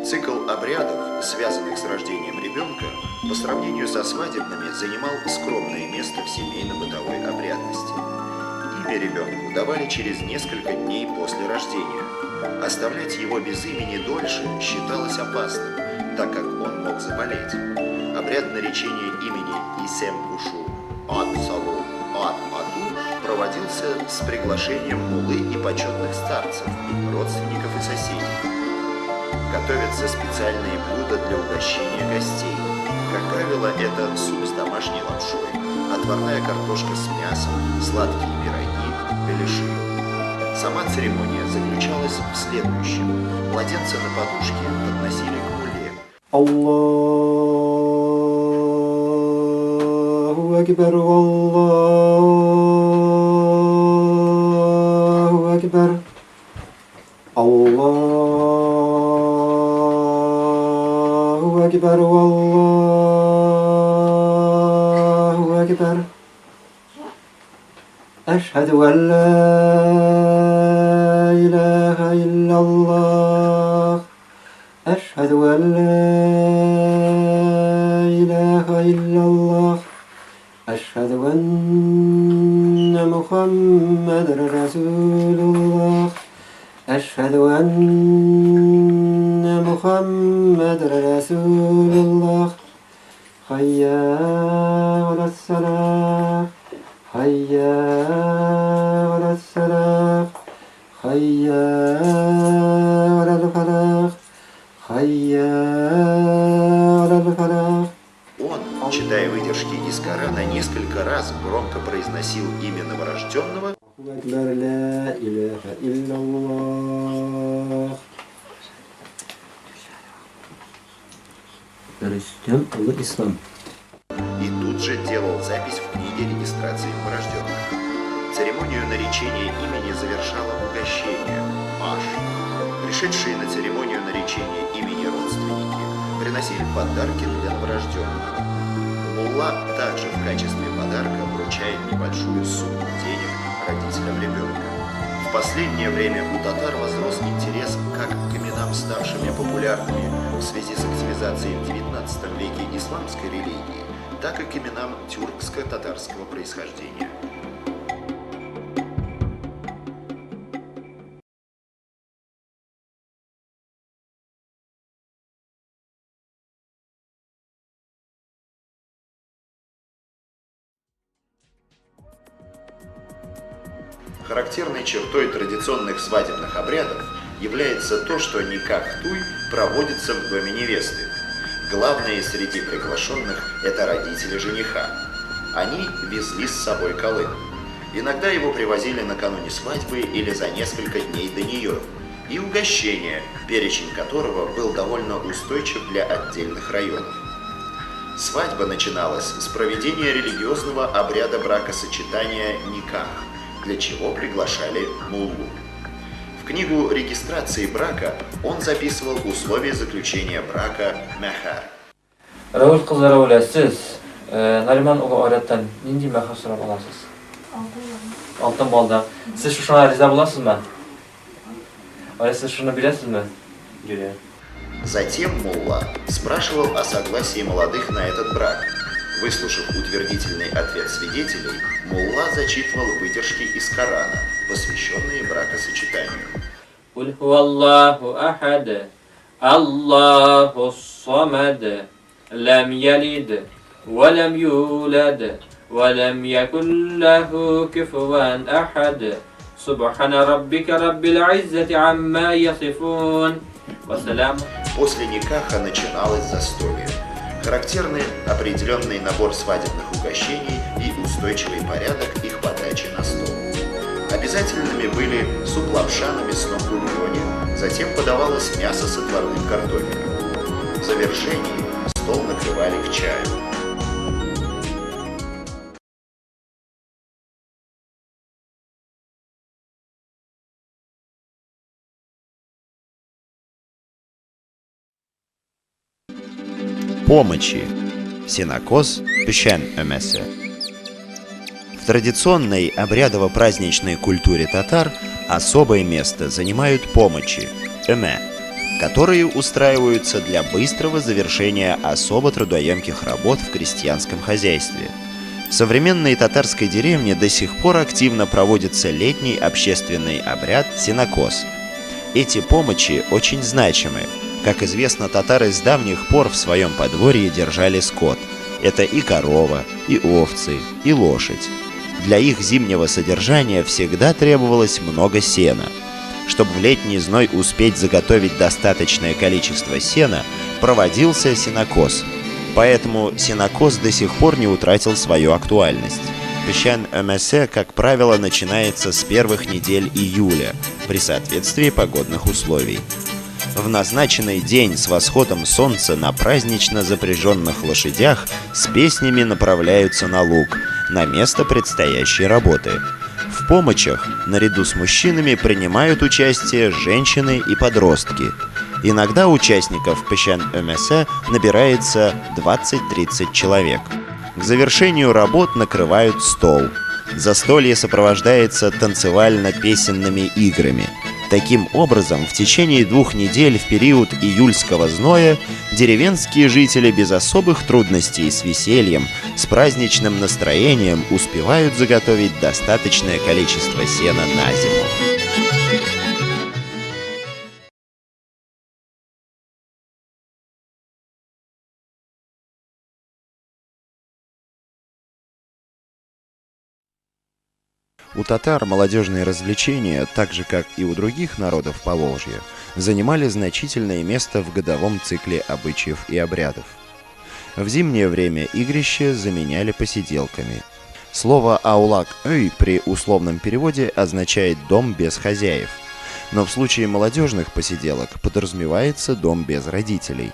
Цикл обрядов, связанных с рождением ребенка, по сравнению со свадебными, занимал скромное место в семейно-бытовой обрядности. Имя ребенку давали через несколько дней после рождения. Оставлять его без имени дольше считалось опасным, так как он мог заболеть. Обряд наречения имени Исем Кушу Ат Салу Ат Ату проводился с приглашением муллы и почетных старцев, родственников и соседей. Готовятся специальные блюда для угощения гостей. Как правило, это суп с домашней лапшой, отварная картошка с мясом, сладкие пироги, беляши. Сама церемония заключалась в следующем. Младенца на подушке подносили к мулле. Аллаху акбар, Аллаху акбар, Аллаху акбар, Аллаху акбар. أشهد أن لا إله إلا الله أشهد أن لا إله إلا الله أشهد أن محمد رسول الله أشهد أن محمد رسول الله حي على الصلاة حي على الصلاة حي على الفلاح حي على الفلاح. Он, читая выдержки из Корана, несколько раз громко произносил имя новорожденного لا إله إلا الله. Христиан, Аллах, Ислам. и тут же делал запись в книге регистрации новорожденных. Церемонию наречения имени завершало угощение Маш. Пришедшие на церемонию наречения имени родственники приносили подарки для новорожденного. Мулла также в качестве подарка вручает небольшую сумму денег родителям ребенка. В последнее время у татар возрос интерес как к именам, ставшими популярными в связи с активизацией в XIX веке исламской религии, так и к именам тюркско-татарского происхождения. Характерной чертой традиционных свадебных обрядов является то, что никах-туй проводится в доме невесты. Главные среди приглашенных – это родители жениха. Они везли с собой колым. Иногда его привозили накануне свадьбы или за несколько дней до нее. И угощение, перечень которого был довольно устойчив для отдельных районов. Свадьба начиналась с проведения религиозного обряда бракосочетания никах, для чего приглашали муллу. В книгу регистрации брака он записывал условия заключения брака махар. Рәүл кызы Рәүлә, сез Нариман угы Айраттан нинди махар сорап аласыз? Алтын балда. Сез шушыңа риза буласызмы? Сез шуны беләсезме? Беләм. Затем мулла спрашивал о согласии молодых на этот брак. Выслушав утвердительный ответ свидетелей, мулла зачитывал выдержки из Корана, посвященные бракосочетанию. Куль хуаллаху ахад, Аллаху самад, лам ялид, ва лам юлад, ва лам якун лаху куфуан ахад. Субхана раббика раббил иззати амма ясифун. Вассалям. После никаха начиналось застолье. Характерный определенный набор свадебных угощений и устойчивый порядок их подачи на стол. Обязательными были суп-лапша на мясном бульоне, затем подавалось мясо с отварным картофелем. В завершении стол накрывали к чаю. Помощи. Синокос пещен өмесе. В традиционной обрядово-праздничной культуре татар особое место занимают помощи, эме. которые устраиваются для быстрого завершения особо трудоемких работ в крестьянском хозяйстве. В современной татарской деревне до сих пор активно проводится летний общественный обряд сенокос. Эти помощи очень значимы. Как известно, татары с давних пор в своем подворье держали скот. Это и корова, и овцы, и лошадь. Для их зимнего содержания всегда требовалось много сена. Чтобы в летний зной успеть заготовить достаточное количество сена, проводился сенокос. Поэтому сенокос до сих пор не утратил свою актуальность. Пешен-Эмесе, как правило, начинается с первых недель июля, при соответствии погодных условий. В назначенный день с восходом солнца на празднично запряженных лошадях с песнями направляются на луг, на место предстоящей работы. В помощах, наряду с мужчинами, принимают участие женщины и подростки. Иногда участников Пешен-Эмесе набирается 20-30 человек. К завершению работ накрывают стол. Застолье сопровождается танцевально-песенными играми. Таким образом, в течение 2 недель в период июльского зноя деревенские жители без особых трудностей с весельем, с праздничным настроением успевают заготовить достаточное количество сена на зиму. У татар молодежные развлечения, так же как и у других народов Поволжья, занимали значительное место в годовом цикле обычаев и обрядов. В зимнее время игрища заменяли посиделками. Слово «аулак-ый» при условном переводе означает «дом без хозяев», но в случае молодежных посиделок подразумевается «дом без родителей».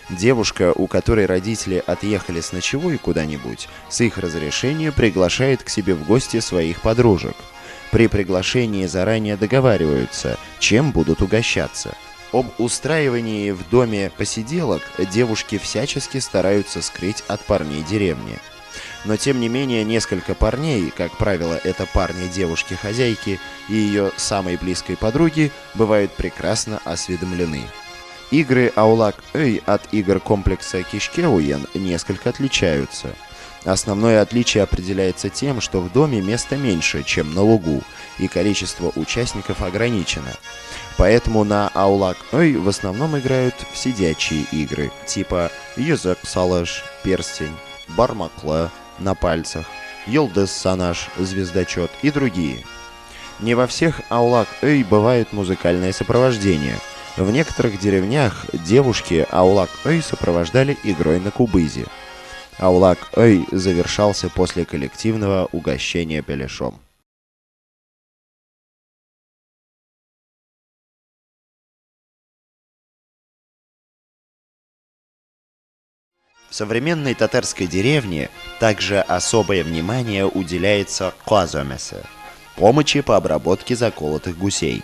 Девушка, у которой родители отъехали с ночевой куда-нибудь, с их разрешения приглашает к себе в гости своих подружек. При приглашении заранее договариваются, чем будут угощаться. Об устраивании в доме посиделок девушки всячески стараются скрыть от парней деревни. Но тем не менее несколько парней, как правило это парни девушки-хозяйки и ее самой близкой подруги, бывают прекрасно осведомлены. Игры Аулак-Эй от игр комплекса Кишкеуен несколько отличаются. Основное отличие определяется тем, что в доме места меньше, чем на лугу, и количество участников ограничено. Поэтому на Аулак-Эй в основном играют в сидячие игры, типа Юзек Салаш, перстень, Бармакла на пальцах, Йылдыз Санаш, звездочет и другие. Не во всех Аулак-Эй бывает музыкальное сопровождение. В некоторых деревнях девушки Аулак-Эй сопровождали игрой на кубызе. Аулак-Эй завершался после коллективного угощения беляшом. В современной татарской деревне также особое внимание уделяется казомесе – помощи по обработке заколотых гусей.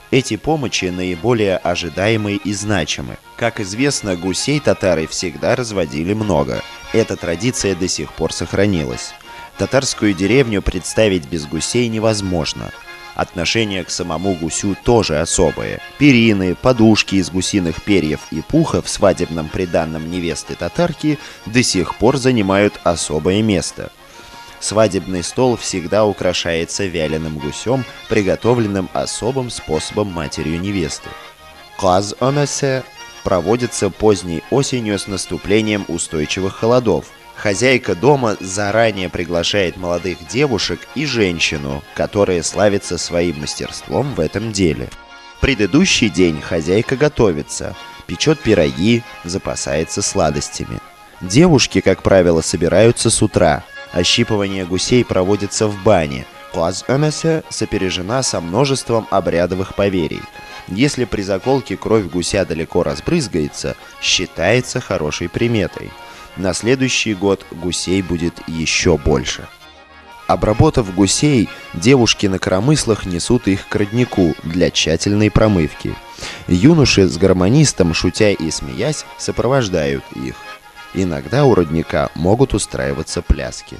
Эти помощи наиболее ожидаемы и значимы. Как известно, гусей татары всегда разводили много. Эта традиция до сих пор сохранилась. Татарскую деревню представить без гусей невозможно. Отношение к самому гусю тоже особое. Перины, подушки из гусиных перьев и пуха в свадебном приданном невесты татарки до сих пор занимают особое место. Свадебный стол всегда украшается вяленым гусем, приготовленным особым способом матерью невесты. Каз-омесе проводится поздней осенью с наступлением устойчивых холодов. Хозяйка дома заранее приглашает молодых девушек и женщину, которые славятся своим мастерством в этом деле. В предыдущий день хозяйка готовится, печет пироги, запасается сладостями. Девушки, как правило, собираются с утра. Ощипывание гусей проводится в бане. Каз-омесе сопережена со множеством обрядовых поверий. Если при заколке кровь гуся далеко разбрызгается, считается хорошей приметой. На следующий год гусей будет еще больше. Обработав гусей, девушки на коромыслах несут их к роднику для тщательной промывки. Юноши с гармонистом, шутя и смеясь, сопровождают их. Иногда у родника могут устраиваться пляски.